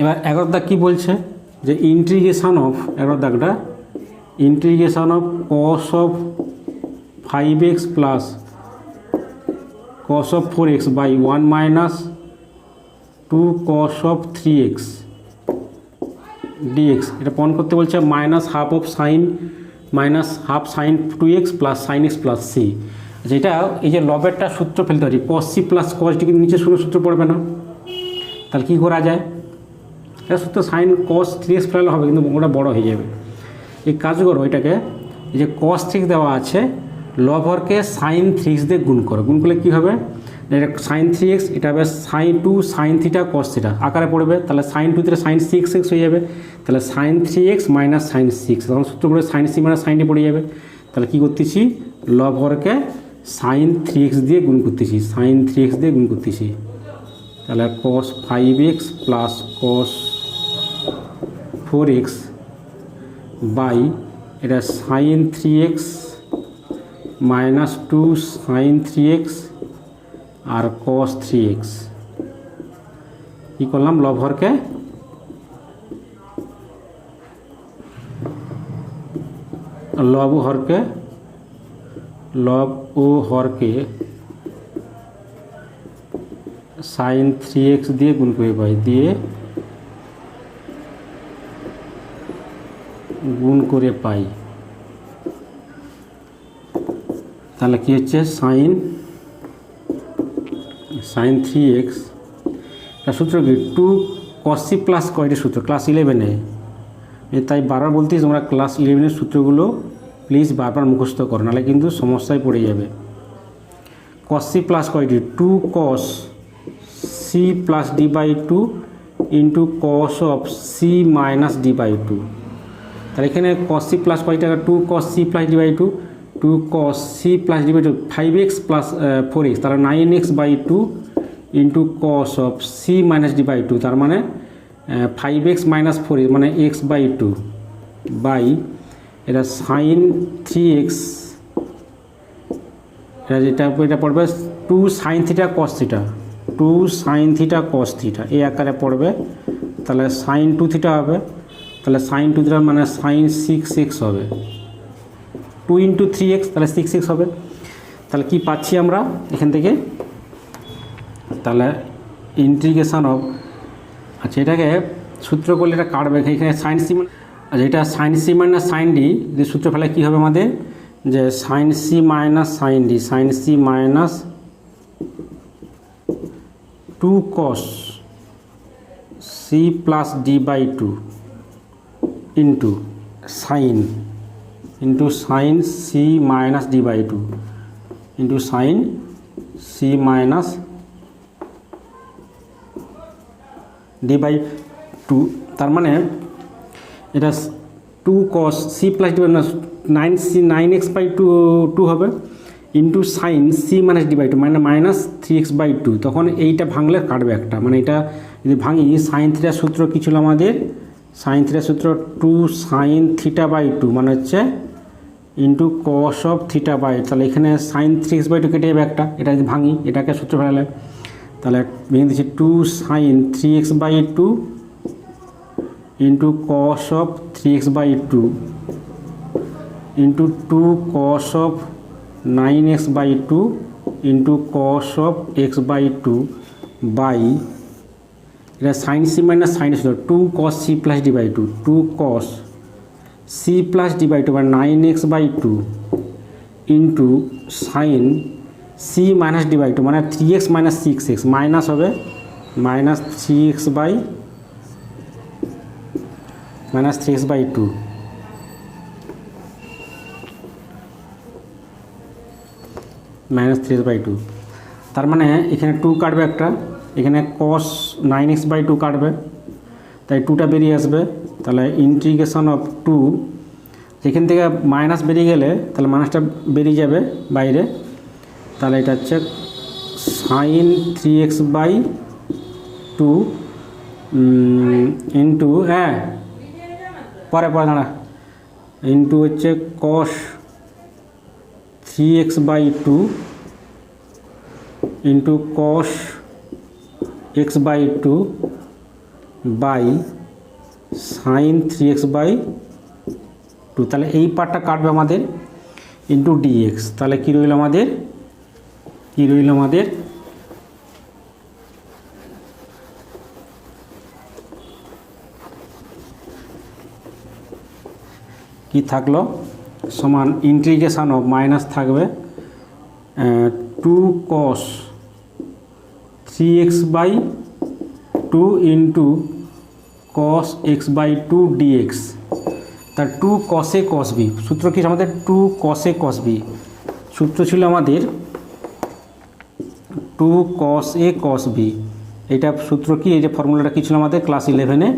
এবার 11 দাগ কী বলছে যে ইন্টিগ্রেশন অফ 11 দাগটা integration of cos of 5x plus cos of 4x by 1 minus 2 cos of 3x dx এটা প্রমাণ করতে বলছে minus half of sine minus half sine 2x plus sine x plus C. যেটা এই যে লবেরটা সূত্র ফেলতে পারি cos c প্লাস cos d কিন্তু নিচে সূত্র পড়বে না, তাহলে কী করা যায়? এটা সূত্র সাইন cos 3x ফেলালে হবে কিন্তু ওটা বড় হয়ে যাবে। এই কাজ করো এটাকে, এই যে cos 3 দেওয়া আছে লবহরকে সাইন 3x দিয়ে গুণ করো, গুণ করলে কী হবে? এটা সাইন 3x, এটা হবে sine 2 sine theta cos theta আকারে পড়বে, তাহলে সাইন 2 থেকে সাইন 6x হয়ে যাবে, তাহলে সাইন 3x মাইনাস সাইন 6, তখন সূত্র করে sine C minus sine D পড়ে যাবে। তাহলে কী করতেছি? লবহরকে সাইন 3x দিয়ে গুণ করতেছি, সাইন 3x দিয়ে গুণ করতেছি, তাহলে cos 5x plus cos 4x by এটা sine 3x minus 2 sine 3x আর cos 3x কী করলাম? লবহরকে লব ও হরকে সাইন 3x দিয়ে গুণ করে পাই, দিয়ে গুণ করে পাই, তাহলে কী হচ্ছে? সাইন 3x তার সূত্র কি? 2 cos c প্লাস কয়টি সূত্র ক্লাস 11-এ, তাই বারবার বলতেছি তোমরা ক্লাস 11-এর সূত্রগুলো প্লিজ বারবার মুখস্থ করো, নাহলে কিন্তু সমস্যায় পড়ে যাবে। cos c প্লাস কয়টি? 2 cos c plus d by 2 into cos of c minus d by 2, তাহলে এখানে cos c প্লাস কয়টি টাকা? 2 cos c plus d by 2, 2 cos c plus d by 2 5x plus 4x, তাহলে 9x by 2 into cos of c minus d by 2, তার মানে 5x minus 4x মানে x by 2 by এটা sine 3x, এটা পড়বে 2 sine theta cos theta, 2 sine theta cos theta এই আকারে পড়বে, তাহলে সাইন 2 থিটা হবে, তাহলে সাইন 2 থিটা মানে সাইন 6x হবে, 2 ইন্টু 3x তাহলে 6x হবে। তাহলে কি পাচ্ছি আমরা এখান থেকে? তাহলে ইন্টিগ্রেশন অফ, আচ্ছা এটাকে সূত্র করলে এটা কাটবে, এখানে সাইন সি, আচ্ছা এটা sine C minus sine D যে সূত্র ফেলে কী হবে আমাদের? যে sine C minus sine D, sine C minus 2 cos c plus D by 2 into sine C minus D by 2 into sine C minus D by 2, তার মানে এটা 2 cos c plus D by 9x by 2 হবে into sine C minus D by 2 মানে minus 3x by 2, তখন এইটা ভাঙলে কাটবে একটা, মানে এটা যদি ভাঙি সাইন থিটার সূত্র কী ছিল আমাদের? সাইন থিটার সূত্র 2 সাইন থিটা বাই 2 মানে হচ্ছে into cos of theta by, তাহলে এখানে সাইন 3x বাই 2 কেটে যাবে একটা, এটা যদি ভাঙি এটাকে সূত্র ফেলালে তাহলে ভেঙে দিচ্ছি 2 sine 3x by 2 into cos of 3x by 2 into 2 cos of 9x by 2 into cos of x by 2 by এটা সাইন সি মাইনাস সাইন ছিল 2 cos c plus D by 2, 2 cos c plus D by 2 বা 9x by 2 into sine C minus D by 2 মানে 3x minus 6x minus হবে minus 3x by 2 minus 3x by 2, তার মানে এখানে 2 কাটবে একটা, এখানে cos 9x বাই 2 কাটবে, তাই 2টা বেরিয়ে আসবে, তাহলে ইন্টিগ্রেশন অফ 2 এখান থেকে মাইনাস বেরিয়ে গেলে তাহলে মাইনাসটা বেরিয়ে যাবে বাইরে, তাহলে এটা হচ্ছে সাইন 3x বাই 2 ইন্টু পরে দাঁড়া ইন্টু হচ্ছে cos 3x by 2 into cos x by 2 by sine 3x/2, তাহলে এই পার্টটা কাটবে আমাদের ইন্টু ডিএক্স। তাহলে কী রইল আমাদের, কি থাকলো সমান ইন্টিগ্রেশন অফ মাইনাস থাকবে 2 cos 3x/2 into cos x/2 dx। তার 2 cos a cos b, সূত্র কি আমাদের 2 cos a cos b, সূত্র ছিল আমাদের 2 cos a cos b। এটা সূত্র কি, এই যে ফর্মুলাটা কি ছিল আমাদের ক্লাস 11-এ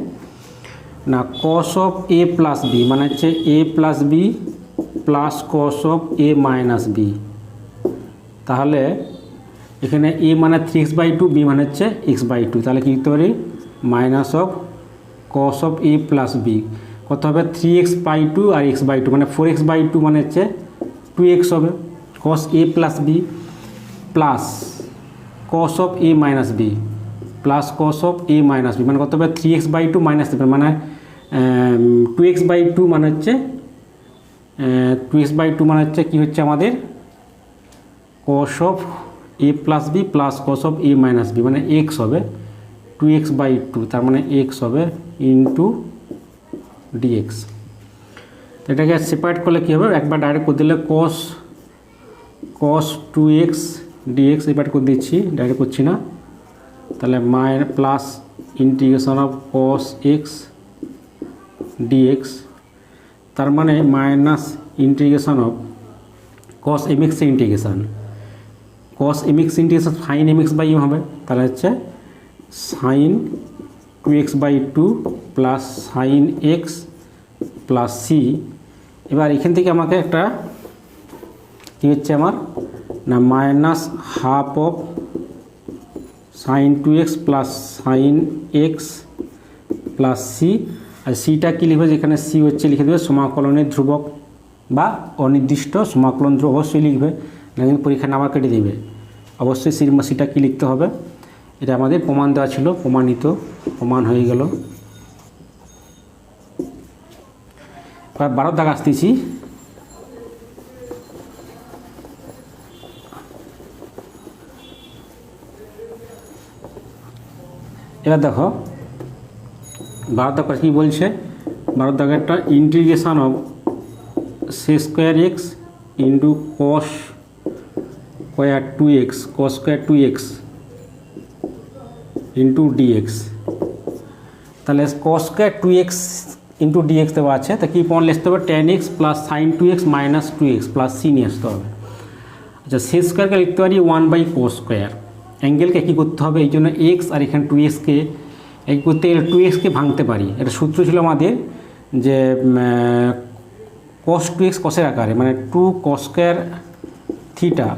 না, cos of a plus B মানে হচ্ছে a plus B plus cos of a minus B. তাহলে এখানে a মানে 3x/2, b মানে হচ্ছে x/2, তাহলে কি লিখতে পারি minus of cos of a plus B কত হবে 3x/2 আর x/2 মানে 4x/2 মানে হচ্ছে 2x হবে, cos a plus B plus cos of a minus B plus cos of a minus B মানে কত হবে 3x/2 মাইনাস মানে 2x/2 মানে হচ্ছে 2x/2 মানে হচ্ছে কী হচ্ছে আমাদের cos of a plus B plus cos of a minus B মানে x হবে 2x/2, তার মানে x হবে ইন্টু dx। এটাকে সেপারেট করলে কী হবে, একবার ডাইরেক্ট করে দিলে cos 2x dx সেপারেট করে দিচ্ছি, ডাইরেক্ট করছি না। তাহলে plus integration of cos x dx, তার মানে minus integration of cos mx integration sin mx/m হবে, তাহলে হচ্ছে sin 2x/2 plus sin x plus c। এবার এখান থেকে আমাকে একটা কী হচ্ছে আমার না minus half of sin 2x plus sin x plus c, আর সিটা কী লিখবে, যেখানে c হচ্ছে লিখে দেবে সমাকলনের ধ্রুবক বা অনির্দিষ্ট সমাকলন ধ্রুবক, অবশ্যই লিখবে না কিন্তু পরীক্ষা নাম্বার কেটে দেবে। অবশ্যই সিটা কী লিখতে হবে, এটা আমাদের প্রমাণ দেওয়া ছিল, প্রমাণ হয়ে গেল। এবার 12 দাগ আসতেছি। এবার দেখো 12 দাগ কী বলছে, 12 দাগেরটা integration of sec² x into cos² 2x cos² 2x into dx। তাহলে cos² 2x ইন্টু dx দেওয়া আছে, তা কী পয়েন্ট লিখতে হবে tan x plus sin 2x minus 2x plus c নিয়ে আসতে হবে। আচ্ছা sec² লিখতে পারি 1/cos², অ্যাঙ্গেলকে কী করতে হবে, এই জন্য x আর এখানে 2xকে এই করতে গেলে 2xকে ভাঙতে পারি। এটা সূত্র ছিল আমাদের যে cos 2x cosের আকারে মানে 2 cos² থিটা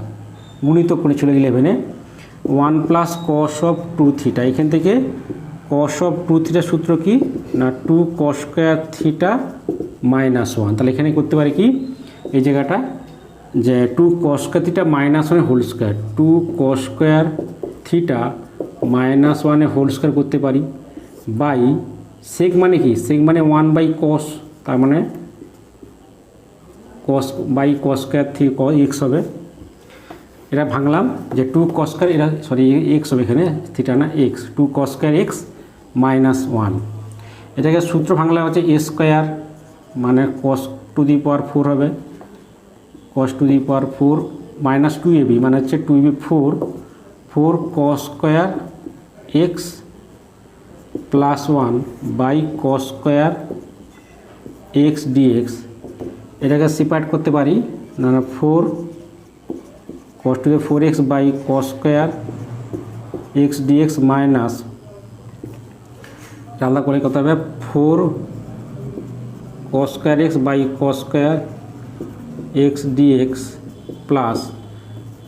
গুণিত করেছিল 11-এ 1 প্লাস cos অফ 2 থিটা। এখান থেকে cos অফ 2 থিটার সূত্র কি না 2 cos² থিটা মাইনাস 1। তাহলে এখানে করতে পারি কি এই জায়গাটা যে 2 cos² theta minus 1 whole square 2 cos² theta minus 1 whole square করতে পারি বাই সেক মানে কি, সেক মানে 1/cos, তার মানে cos/cos² x হবে। এটা ভাঙলাম যে 2 cos², এটা সরি x হবে এখানে থিটা না x, 2 cos² x মাইনাস 1। এটাকে সূত্র ভাঙলা হচ্ছে a² মানে cos⁴ হবে, cos⁴ মাইনাস 2ab মানে হচ্ছে 2ab 4 cos² x plus 1 by cos² x dx। এটাকে সেপারেট করতে পারি না 4 cos⁴x by cos² x dx minus আলাদা করে কত হবে 4 cos² x by cos² x dx plus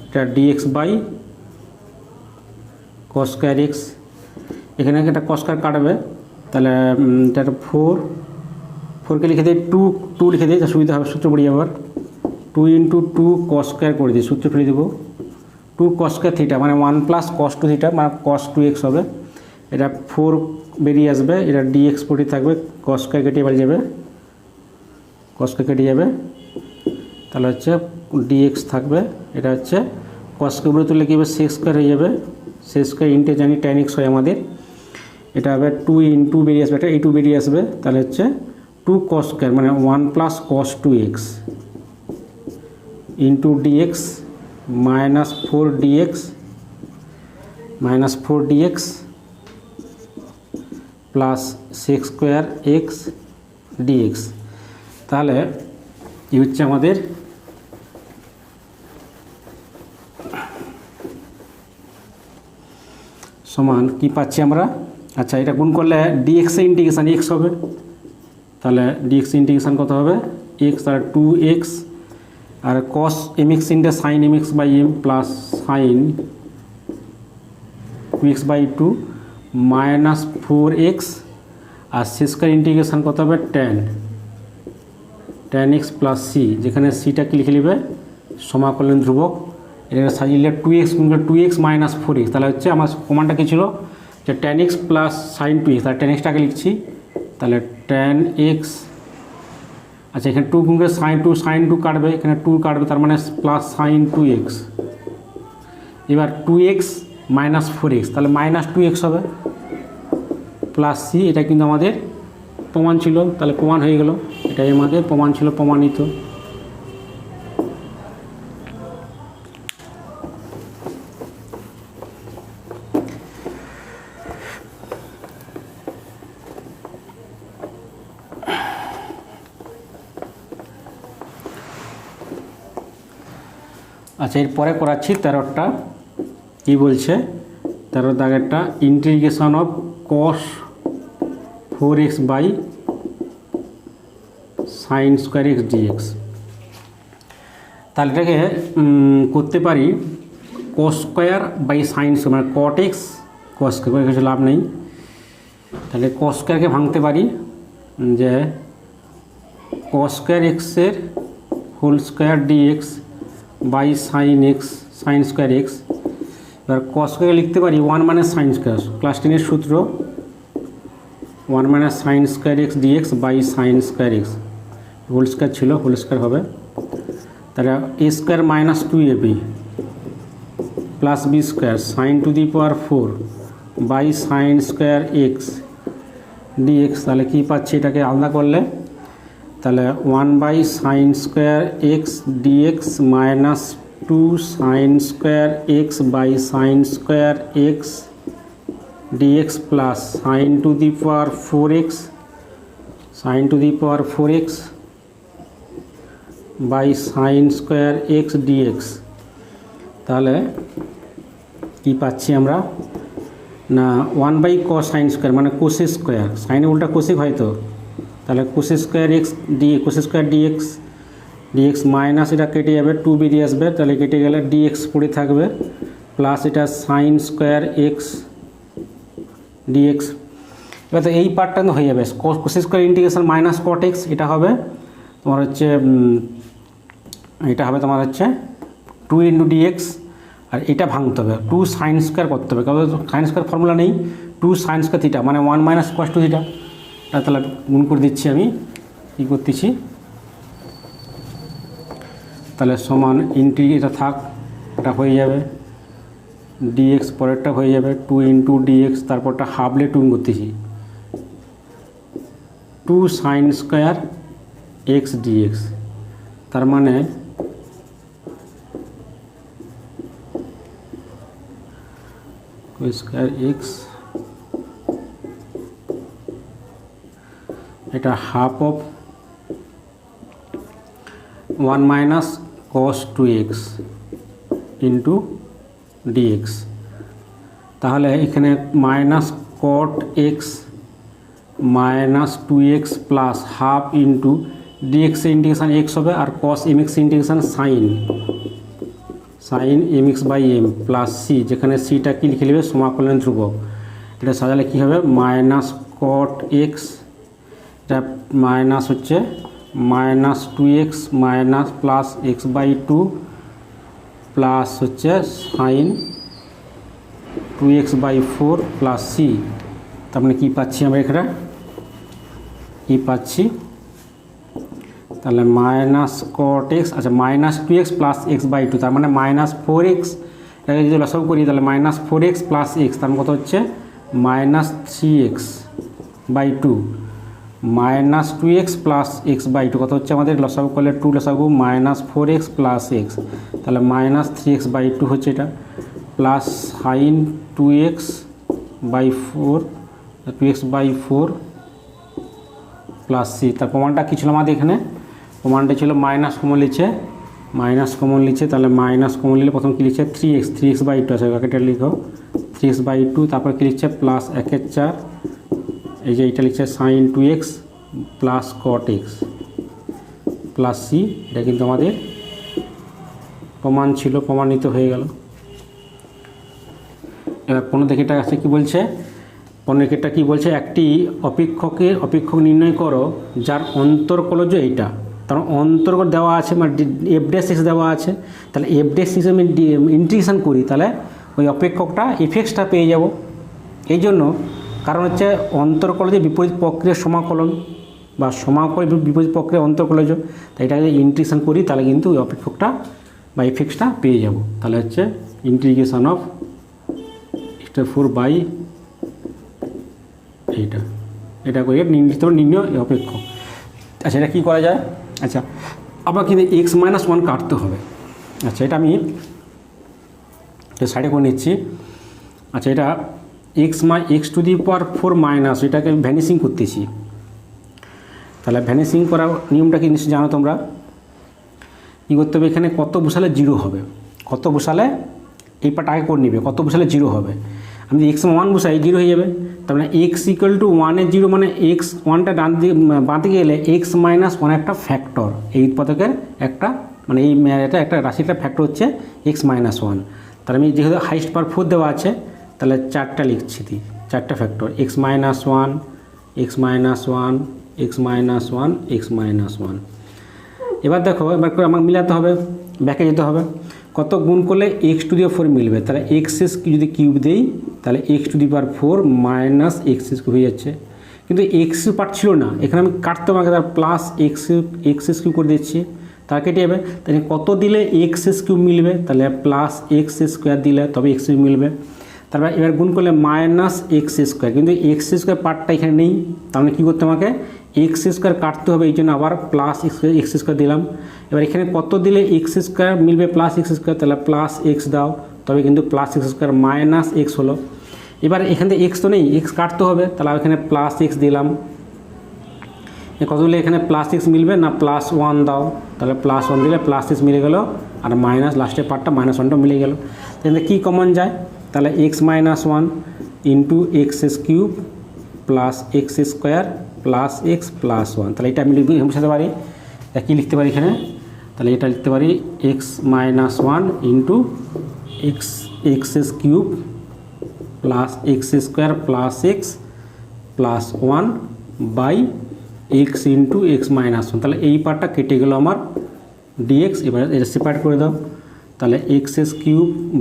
এটা dx বাই cos² x। এখানে একটা cos² কাটবে, তাহলে এটা 4কে লিখে দিই 2 লিখে দিই, সুবিধা হবে সূত্র পড়ি আবার 2 × 2 cos² করে দিই, সূত্র ফেলে দেবো 2 cos² থিটা মানে 1 প্লাস cos 2 থিটা মানে cos 2x হবে এটা 4 বেরিয়ে আসবে, এটা ডিএক্স পড়ে থাকবে, কস স্কয়ার কেটে বাড়ি যাবে, কস স্কয়ার কেটে যাবে, তাহলে হচ্ছে ডিএক্স থাকবে। এটা হচ্ছে কস স্কয়ার উপরে তুললে কী হবে, সেক্স স্কয়ার হয়ে যাবে, সেক্স স্কয়ার ইন্টু জানি ট্যান এক্স হয় আমাদের, এটা হবে 2 ইন্টু বেরিয়ে আসবে, এটা এই 2 বেরিয়ে আসবে, তাহলে হচ্ছে 2 কস স্কয়ার মানে 1 plus cos 2x into dx minus 4 dx plus sec square x dx. তাহলে এই হচ্ছে আমাদের সমান কি পাচ্ছি আমরা। আচ্ছা, এটা গুণ করলে ডিএক্স এর ইন্টিগ্রেশন এক্স হবে, তাহলে ডিএক্স ইন্টিগ্রেশন কত হবে এক্স, আর 2x আর cos M x into sine M x by M plus sine 2x by 2 minus 4x আর সি স্কয়ার ইন্টিগ্রেশন কত হবে ট্যান এক্স প্লাস সি, যেখানে সিটাকে লিখে নেবে সমাকলন ধ্রুবক। এটা সাজিয়ে 2x গুণ করে 2x মাইনাস 4x, তাহলে হচ্ছে আমার প্রমাণটা কী ছিল যে tan x plus sine 2x, তাহলে ট্যান এক্সটাকে লিখছি, তাহলে ট্যান এক্স। আচ্ছা, এখানে 2 গুণ করে সাইন 2 কাটবে, এখানে 2 কাটবে, তার মানে প্লাস সাইন 2x। এবার 2x মাইনাস 4x, তাহলে মাইনাস 2x হবে প্লাস সি, এটা কিন্তু আমাদের প্রমাণ ছিল, তাহলে প্রমাণ হয়ে গেল, এটাই আমাদের প্রমাণ ছিল, প্রমাণিত। আচ্ছা, এরপরে করাচ্ছি 13টা, কি বলছে 13 দাগেরটা, integration of cos 4x by sine square x dx. তাহলে এটাকে করতে পারি cos square by sine square, মানে কট এক্স কস স্কোয়ার, কিছু লাভ নেই, তাহলে কস স্কোয়ারকে ভাঙতে পারি যে কস স্কোয়ার এক্সের whole square dx by sine x sine square x. এবার কস স্কোয়ার লিখতে পারি 1 মাইনাস সাইন স্কোয়ার, ক্লাস 10-এর সূত্র 1 minus sine square x dx by sine square x, whole square ছিল, হোল স্কোয়ার হবে, তাহলে a square minus 2ab plus b square sine to the power 4 by sine square x dx. তাহলে কী পাচ্ছি, এটাকে আলাদা করলে তাহলে 1 by sine square x dx minus 2 sine square x by sine square x dx plus sine to the power 4x by sine square x dx. তাহলে কী পাচ্ছি আমরা না 1 বাই কস সাইন স্কোয়ার মানে কোসেক স্কোয়ার, সাইনে উল্টা cosec হয়তো, তাহলে cosec square x cosec square dx minus এটা কেটে যাবে, 2 বেরিয়ে আসবে, তাহলে কেটে গেলে ডিএক্স পড়ে থাকবে, প্লাস এটা সাইন স্কোয়ার এক্স ডিএক্স। এবার তো এই পার্টটা হয়ে যাবে cosec square integration minus cot x, এটা হবে তোমার হচ্ছে 2 ইন্টু ডিএক্স, আর এটা ভাঙতে হবে 2 সাইন স্কোয়ার করতে হবে, কারণ সাইন স্কোয়ার ফর্মুলা নেই, 2 সাইন স্কোয়ার থিটা মানে 1 মাইনাস কস টু থিটা। তাহলে গুণ করে দিচ্ছি, আমি কী করতেছি, তাহলে সমান এটা থাক, এটা হয়ে যাবে ডিএক্স, পরেরটা হয়ে যাবে 2 ইন্টু ডিএক্স, তারপরটা হাফলে টুন করতেছি 2 সাইন স্কোয়ার এক্স ডিএক্স, তার মানে স্কোয়ার এক্স, এটা half of 1 minus cos 2x into dx. তাহলে এখানে minus cot x minus 2x plus half into dx integration x হবে, আর cos M x integration sine M x by M plus c, যেখানে সিটা কি লিখে নেবে সমাকলন ধ্রুবক। এটা সাজালে কী হবে মাইনাস কট এক্স, এটা মাইনাস হচ্ছে minus 2x minus plus x by 2 plus হচ্ছে সাইন 2x/4 প্লাস সি। তার মানে কী পাচ্ছি আমরা এখানে, কী পাচ্ছি তাহলে মাইনাস কট এক্স, আচ্ছা মাইনাস 2x প্লাস x/2, তার মানে মাইনাস 4x, এটাকে যদি লসাগু করি তাহলে মাইনাস 4x প্লাস x, তার কত হচ্ছে minus 3x/2, minus 2x plus x/2 কত হচ্ছে আমাদের লসাগু করলে 2 লসাগু মাইনাস 4x প্লাস x, তাহলে মাইনাস 3x/2 হচ্ছে এটা, plus sign 2x/4 plus C. তার প্রমাণটা কী ছিল আমাদের এখানে, প্রমাণটা ছিল মাইনাস কমন লিখছে, তাহলে মাইনাস কমন নিলে প্রথম কী লিখছে 3x/2 আছে, এটা লিখো 3x/2, তারপর কী লিখছে প্লাস 1/4, এই যে এইটা লিখছে sine 2x plus cot x plus C. এটা কিন্তু আমাদের প্রমাণ ছিল, প্রমাণিত হয়ে গেল। এবার পনেরো দেখে এটা আছে কী বলছে, পনেরোটা কী বলছে, একটি অপেক্ষক নির্ণয় করো যার অন্তর্কলজ এইটা, কারণ অন্তর্গত দেওয়া আছে মানে f' দেওয়া আছে, তাহলে f' হিসেবে ইন্টিগ্রেশন করি তাহলে ওই অপেক্ষকটা এফএক্সটা পেয়ে যাব। এই জন্য কারণ হচ্ছে অন্তর্কলজের বিপরীত প্রক্রিয়ার সমাকলন বা সমাকল বিপরীত প্রক্রিয়া অন্তর্কলজ, তাই এটা যদি ইন্টিগ্রেশন করি তাহলে কিন্তু ওই অপেক্ষকটা বা এফএক্সটা পেয়ে যাব। তাহলে হচ্ছে ইন্টিগ্রেশন অফ x/4 বাই এটা করে নির্ণয় অপেক্ষক। আচ্ছা এটা কী করা যায়, আচ্ছা আবার কিন্তু x-1 কাটতে হবে। আচ্ছা এটা আমি সাইডে করে নিচ্ছি। আচ্ছা এটা x⁻4 মাইনাস, এটাকে আমি ভ্যানিশিং করতেছি। তাহলে ভ্যানিশিং করার নিয়মটা কি নিশ্চয়ই জানো তোমরা, কী করতে হবে, এখানে কত বসালে 0 হবে, কত বসালে এই পার্ট আগে করে নিবে, কত বসালে 0 হবে। আমি x1 বসাই 0 হয়ে যাবে, তার মানে x = 1 0, মানে x1টা ডান দিকে বাঁদিকে গেলে x-1 একটা ফ্যাক্টর, এই উৎপাদকের একটা মানে এই এটা একটা রাশিটা ফ্যাক্টর হচ্ছে x-1। তাহলে আমি যেহেতু হাইস্ট পাওয়ার 4 দেওয়া আছে তাহলে 4টা লিখছি, 4টা factor x-1 x-1 x-1 x-1। এবার দেখো, এবার করে আমাকে মিলাতে হবে, ব্যাকে যেতে হবে, কত গুণ করলে x⁴ মিলবে, তাহলে x যদি কিউব দেই তাহলে x⁴ মাইনাস x³ হয়ে যাচ্ছে, কিন্তু x পার্ট ছিল না, এখানে আমি কাটতে হবে, তার প্লাস x³ করে দিচ্ছি, তার কেটে যাবে, তাহলে কত দিলে x³ মিলবে, তাহলে প্লাস x² দিলে তবে x³ মিলবে। তারপর এবার গুণ করলে মাইনাস x², কিন্তু x² পার্টটা এখানে নেই, তার মানে কী করতে আমাকে x² কাটতে হবে, এই জন্য আবার প্লাস x² দিলাম। এবার এখানে কত দিলে x² মিলবে, প্লাস x², তাহলে প্লাস x দাও, তবে কিন্তু প্লাস x² মাইনাস x হলো। এবার এখান থেকে x তো নেই, x কাটতে হবে, তাহলে এখানে প্লাস x দিলাম, কত দিলে এখানে প্লাস x মিলবে না, প্লাস 1 দাও, তাহলে প্লাস 1 দিলে প্লাস x মিলে গেল, আর মাইনাস লাস্টের পার্টটা -1টা মিলে গেল। তাহলে কী কমন যায়, তাহলে x-1 into x³ plus x² plus x plus 1, তাহলে এটা আমি বসাতে পারি, এটা কী লিখতে পারি এখানে, তাহলে এটা লিখতে পারি x-1 into x³ plus x² plus x plus 1 by x into x-1। তাহলে এই পার্টটা কেটে গেল আমার dx। এবার এটা সেপারেট করে দাও, তাহলে x³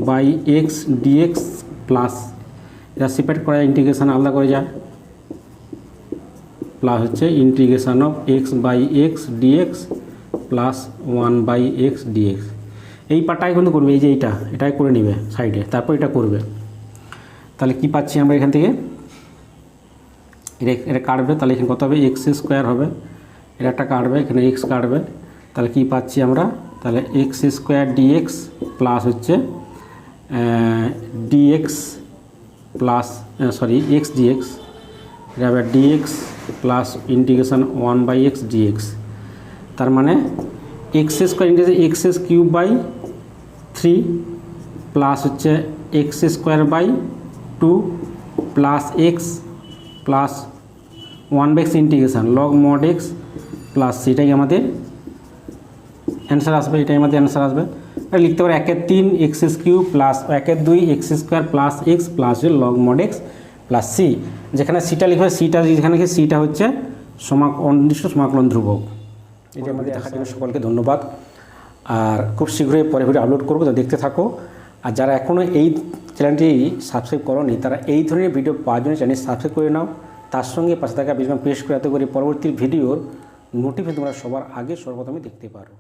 by x dx plus এটা সেপারেট করা ইন্টিগ্রেশন আলাদা করে যায়, প্লাস হচ্ছে integration of x by x dx plus 1 by x dx। এই পার্টটাই কিন্তু করবে, এই যে এটাই করে নেবে সাইডে, তারপর এটা করবে। তাহলে কি পাচ্ছি আমরা এখান থেকে, এটা কাটবে, তাহলে এখানে কত হবে x² হবে, এটা একটা কাটবে, এখানে x কাটবে, তাহলে কি পাচ্ছি আমরা, তাহলে x² dx প্লাস হচ্ছে dx প্লাস x dx, এটা হবে dx plus integration 1 by x dx। তার মানে x² integration x³ by 3 plus হচ্ছে x² by 2 plus x plus 1 by x integration log mod x plus এটাই আমাদের অ্যান্সার আসবে, এটাই আমাদের অ্যান্সার আসবে। এটা লিখতে পারি 1/3 x³ plus 1/2 x² plus x plus log mod x plus c, যেখানে সিটা লিখবে, সিটা যেখানে সিটা হচ্ছে অনির্দিষ্ট সমাকলন ধ্রুবক। এটা আমাদের দেখার জন্য সকলকে ধন্যবাদ, আর খুব শীঘ্রই পরে ভিডিও আপলোড করবো, তো দেখতে থাকো। আর যারা এখনও এই চ্যানেলটি সাবস্ক্রাইব করোনি তারা এই ধরনের ভিডিও পাওয়ার জন্য চ্যানেল সাবস্ক্রাইব করে নাও, তার সঙ্গে পাশে থাকা বেল আইকন প্রেস করে এত করে পরবর্তী ভিডিওর নোটিফিকেশন তোমরা সবার আগে সর্বপ্রথমে দেখতে পারো।